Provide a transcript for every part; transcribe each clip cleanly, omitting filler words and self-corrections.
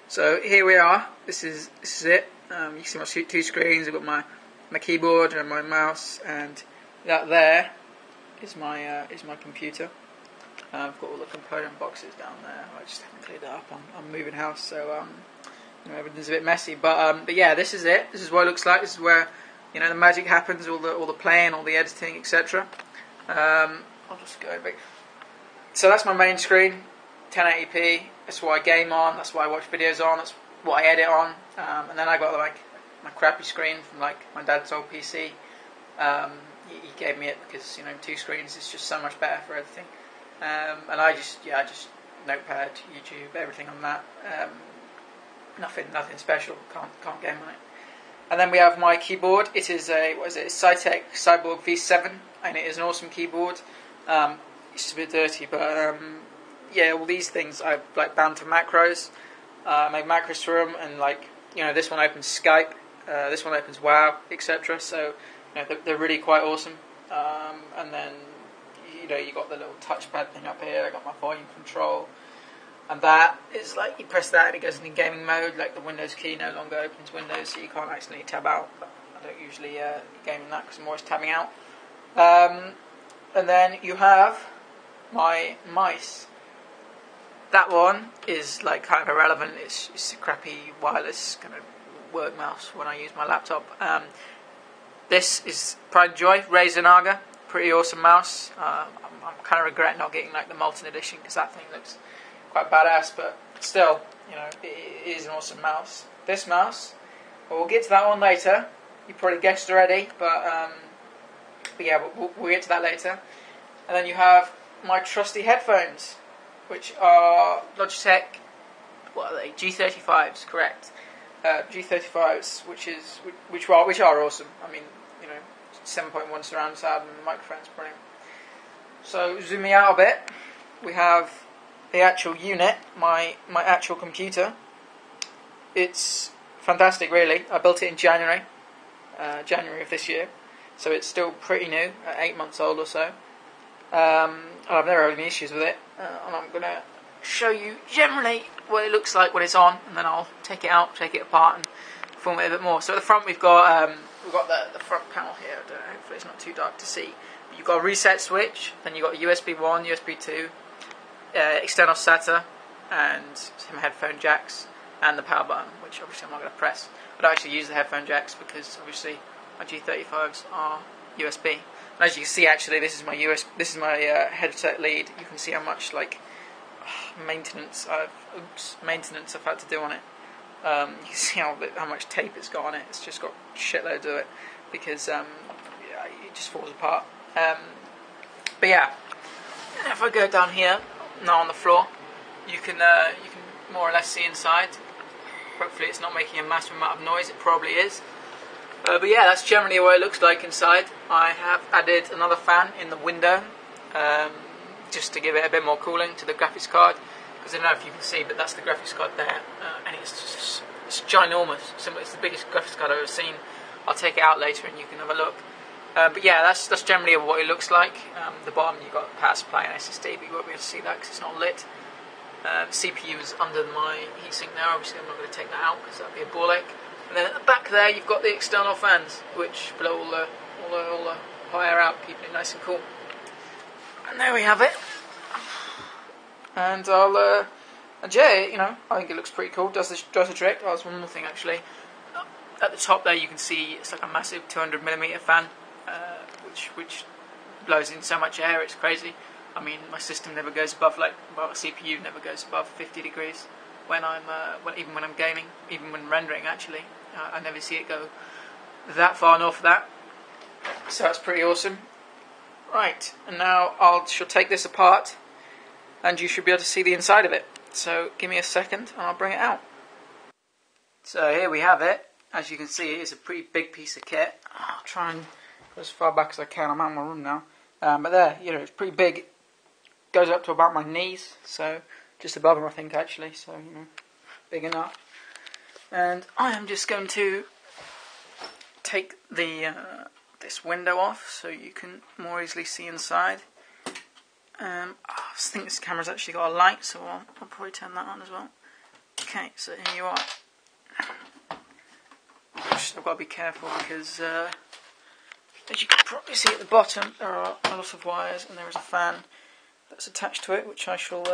So here we are. This is it. You can see my two screens. I've got my keyboard and my mouse, and that there is my computer. I've got all the component boxes down there. I just haven't cleared it up. I'm moving house, so everything's a bit messy. But yeah, this is it. This is what it looks like. This is where the magic happens. All the playing, all the editing, etc. I'll just go back. So that's my main screen, 1080p. That's what I game on. That's what I watch videos on. That's what I edit on. And then I got my crappy screen from my dad's old PC. He gave me it because two screens is just so much better for everything. And I just Notepad, YouTube, everything on that. Nothing special. Can't game on it. And then we have my keyboard. It is a Saitek Cyborg V7, and it is an awesome keyboard. It's just a bit dirty, but yeah, all these things I bound to macros. I make macros for them, and this one opens Skype, this one opens WoW, etc. So they're really quite awesome. And then you got the little touchpad thing up here. I got my volume control, and that is you press that and it goes into gaming mode. The Windows key no longer opens Windows, so you can't accidentally tab out. But I don't usually game in that because I'm always tabbing out. And then you have my mice. That one is kind of irrelevant. It's a crappy wireless kind of work mouse when I use my laptop. This is Pride and Joy Razer Naga. Pretty awesome mouse. I'm kind of regret not getting the Molten Edition because that thing looks quite badass. But still, it is an awesome mouse. This mouse, well, we'll get to that one later. You probably guessed already, but yeah, we'll get to that later. And then you have my trusty headphones, which are Logitech. What are they? G35s, correct? G35s, which are awesome. I mean, 7.1 surround sound and the microphone's brilliant. So zooming out a bit, we have the actual unit, my actual computer. It's fantastic, really. I built it in January of this year, so it's still pretty new, 8 months old or so. I've never had any issues with it, and I'm going to show you generally what it looks like when it's on, and then I'll take it out, take it apart, and film it a bit more. So at the front we've got the front panel here. I don't know, hopefully it's not too dark to see. But you've got a reset switch, then you've got USB 1, USB 2, external SATA, and some headphone jacks, and the power button, which obviously I'm not going to press. I don't actually use the headphone jacks because obviously my G35s are USB. And as you can see, actually, this is my headset lead. You can see how much maintenance I've had to do on it. You can see how much tape it's got on it. It's just got shitloads of it because it just falls apart. But yeah, if I go down here now on the floor, you can more or less see inside. Hopefully, it's not making a massive amount of noise. It probably is. But yeah, that's generally what it looks like inside. I have added another fan in the window just to give it a bit more cooling to the graphics card. Because I don't know if you can see, but that's the graphics card there, and it's ginormous. It's the biggest graphics card I've ever seen. I'll take it out later and you can have a look. But yeah, that's generally what it looks like. The bottom you've got power supply and SSD, but you won't be able to see that because it's not lit. CPU is under my heatsink there. Obviously, I'm not going to take that out because that'd be a ball ache. And then at the back there, you've got the external fans, which blow all the hot air out, keeping it nice and cool. And there we have it. And I think it looks pretty cool. Does the trick. Oh, there's one more thing actually. At the top there, you can see it's like a massive 200mm fan, which blows in so much air, it's crazy. I mean, my system never goes above CPU never goes above 50 degrees when even when I'm gaming, even when rendering actually. I never see it go that far north of that. So that's pretty awesome. Right, and now I shall take this apart, and you should be able to see the inside of it. So give me a second, and I'll bring it out. So here we have it. As you can see, it is a pretty big piece of kit. I'll try and go as far back as I can. I'm out of my room now. But there, it's pretty big. Goes up to about my knees, so just above them, I think, actually. So, big enough. And I am just going to take this window off so you can more easily see inside. I think this camera's actually got a light, so I'll probably turn that on as well. Okay, so here you are. I've got to be careful because, as you can probably see at the bottom, there are a lot of wires, and there is a fan that's attached to it, which I shall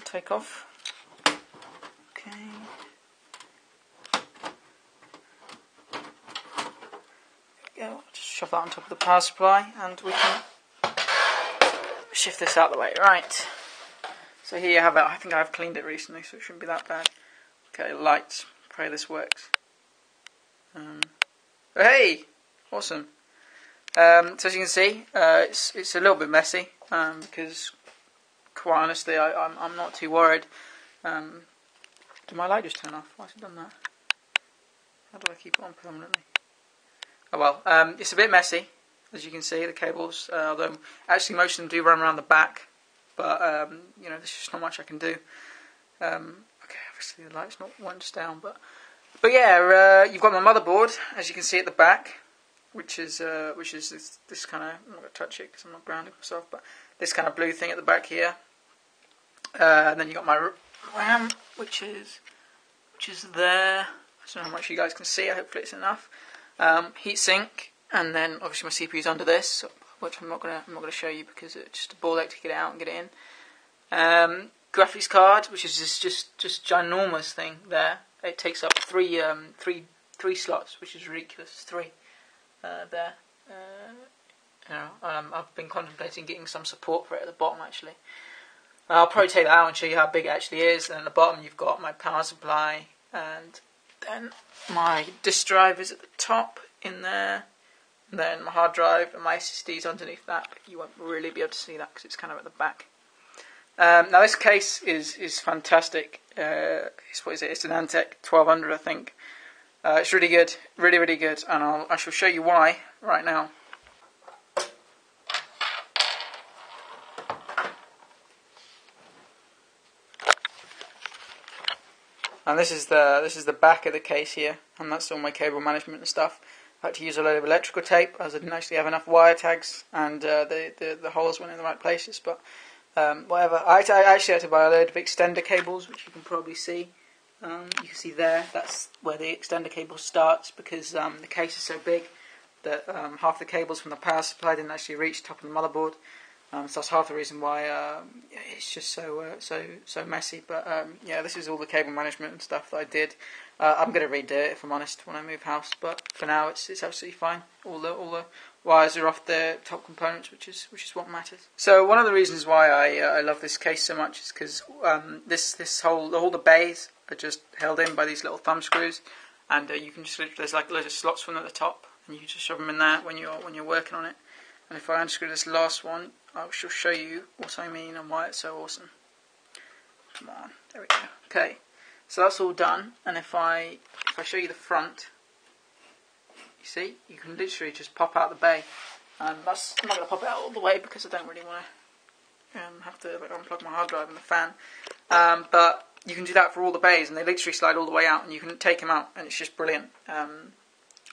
take off. Okay. There we go. Just shove that on top of the power supply, and we can shift this out of the way. Right. So here you have it. I think I've cleaned it recently, so it shouldn't be that bad. Okay, lights. Pray this works. Hey! Awesome. So as you can see, it's a little bit messy, because, quite honestly, I'm not too worried. Did my light just turn off? Why has it done that? How do I keep it on permanently? Oh well, it's a bit messy, as you can see, the cables, although actually most of them do run around the back, but, you know, there's just not much I can do. Okay, obviously the light's not once down, but yeah, you've got my motherboard, as you can see at the back, which is this kind of, I'm not going to touch it because I'm not grounding myself, but this kind of blue thing at the back here. And then you've got my RAM, which is there. I don't know how much you guys can see, hopefully it's enough. Heatsink, and then obviously my CPU's under this, which I'm not gonna show you because it's just a ball ache to get it out and get it in. Graphics card, which is just ginormous thing there. It takes up three slots, which is ridiculous. Three there. You know, I've been contemplating getting some support for it at the bottom actually. I'll probably take that out and show you how big it actually is. And at the bottom you've got my power supply, and then my disk drive is at the top in there, and then my hard drive and my SSD is underneath that, but you won't really be able to see that because it's kind of at the back. Now this case is fantastic. It's an Antec 1200, I think. It's really good, really good, and I shall show you why right now. And this is the back of the case here, and that's all my cable management and stuff. I had to use a load of electrical tape as I didn't actually have enough wire tags, and the holes weren't in the right places. But whatever. I actually had to buy a load of extender cables, which you can probably see. You can see there. That's where the extender cable starts, because the case is so big that half the cables from the power supply didn't actually reach the top of the motherboard. So that's half the reason why it's just so messy. But yeah, this is all the cable management and stuff that I did. I'm going to redo it if I'm honest when I move house, but for now it's absolutely fine. All the wires are off the top components, which is what matters. So one of the reasons why I love this case so much is because all the bays are just held in by these little thumb screws, and you can just there's like loads of slots from at the top, and you just shove them in there when you're working on it. And if I unscrew this last one, I shall show you what I mean and why it's so awesome. Come on, there we go. Okay, so that's all done. And if I show you the front, you see, you can literally just pop out the bay. I'm not going to pop it out all the way because I don't really want to have to unplug my hard drive and the fan. But you can do that for all the bays, and they literally slide all the way out, and you can take them out, and it's just brilliant.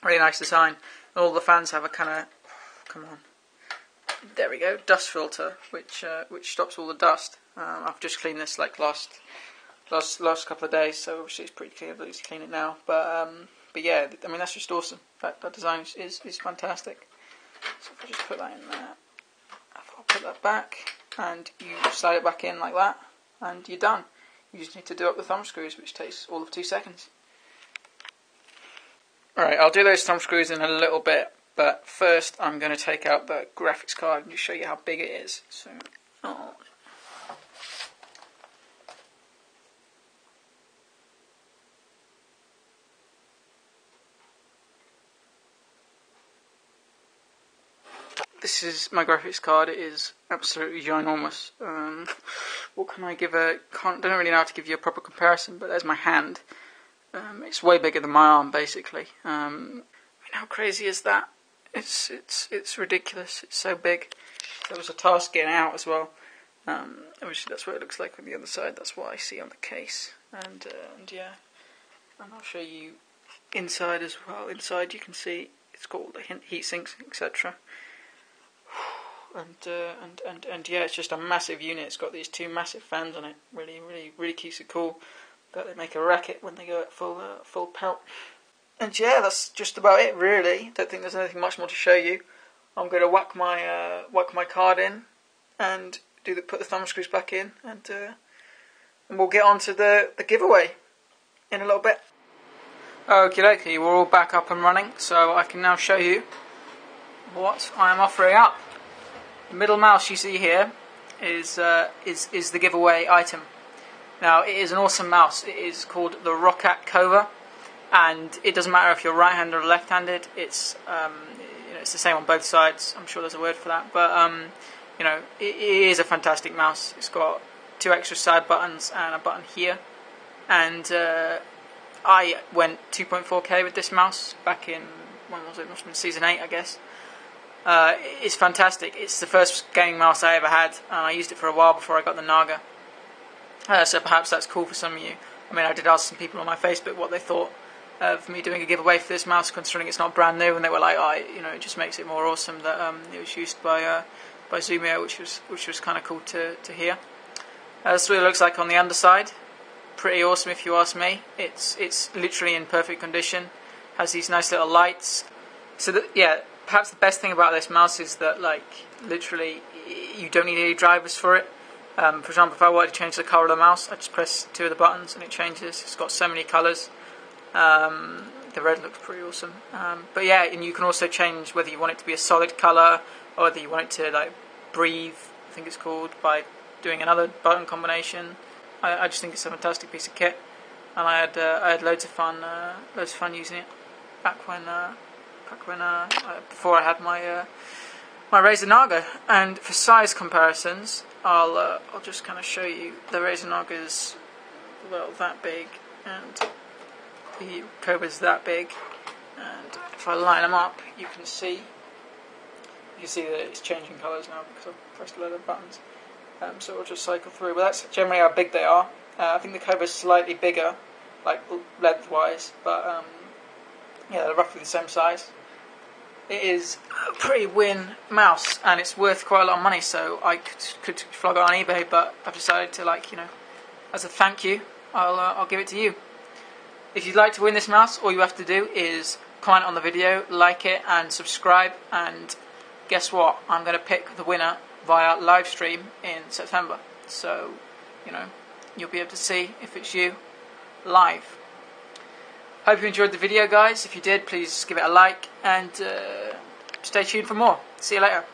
Really nice design. And all the fans have a kind of, come on. There we go, dust filter, which stops all the dust. I've just cleaned this like last couple of days, so obviously it's pretty clean. I'll clean it now, but yeah, I mean that's just awesome. That design is fantastic. So if I just put that in there, I'll put that back, and you slide it back in like that, and you're done. You just need to do up the thumb screws, which takes all of 2 seconds. Alright, I'll do those thumb screws in a little bit. But first, I'm going to take out the graphics card and just show you how big it is. So, this is my graphics card. It is absolutely ginormous. What can I give don't really know how to give you a proper comparison, but there's my hand. It's way bigger than my arm, basically. I mean, how crazy is that? It's ridiculous. It's so big. There was a task getting out as well. Obviously, that's what it looks like on the other side. That's what I see on the case. And yeah, and I'll show you inside as well. Inside, you can see it's got all the heat sinks, etc. And yeah, it's just a massive unit. It's got these 2 massive fans on it. Really keeps it cool. but they make a racket when they go at full pelt. And yeah, that's just about it really. Don't think there's anything much more to show you. I'm going to whack my card in and put the thumb screws back in, and we'll get on to the giveaway in a little bit. Okie dokie, we're all back up and running, so I can now show you what I am offering up. The middle mouse you see here is the giveaway item. Now, it is an awesome mouse. It is called the Roccat Cova, and it doesn't matter if you're right-handed or left-handed. It's it's the same on both sides. I'm sure there's a word for that, but it is a fantastic mouse. It's got 2 extra side buttons and a button here, and I went 2.4K with this mouse back in, when was it? Must have been season 8, I guess. It's fantastic. It's the first gaming mouse I ever had, and I used it for a while before I got the Naga. So perhaps that's cool for some of you. I mean, I did ask some people on my Facebook what they thought of me doing a giveaway for this mouse, considering it's not brand new, and they were like, it just makes it more awesome that it was used by Zumio, which was kind of cool to hear. That's what it looks like on the underside. Pretty awesome if you ask me. It's literally in perfect condition. Has these nice little lights. So perhaps the best thing about this mouse is that literally you don't need any drivers for it. For example, if I wanted to change the colour of the mouse, I just press 2 of the buttons and it changes. It's got so many colours. The red looks pretty awesome. But yeah, and you can also change whether you want it to be a solid colour or whether you want it to breathe, I think it's called, by doing another button combination. I just think it's a fantastic piece of kit, and I had loads of fun using it back when before I had my Razer Naga. And for size comparisons, I'll just kind of show you. The Razer Naga is that big, and the Cobra's that big. And if I line them up, you can see that it's changing colours now because I've pressed a load of buttons. So we'll just cycle through, but that's generally how big they are. I think the Cobra's slightly bigger, lengthwise, but they're roughly the same size. It is a pretty win mouse, and it's worth quite a lot of money, so I could flog it on eBay, but I've decided to, as a thank you, I'll give it to you. If you'd like to win this mouse, all you have to do is comment on the video, like it, and subscribe, and guess what? I'm going to pick the winner via live stream in September, so you'll be able to see if it's you live. Hope you enjoyed the video, guys. If you did, please give it a like and stay tuned for more. See you later.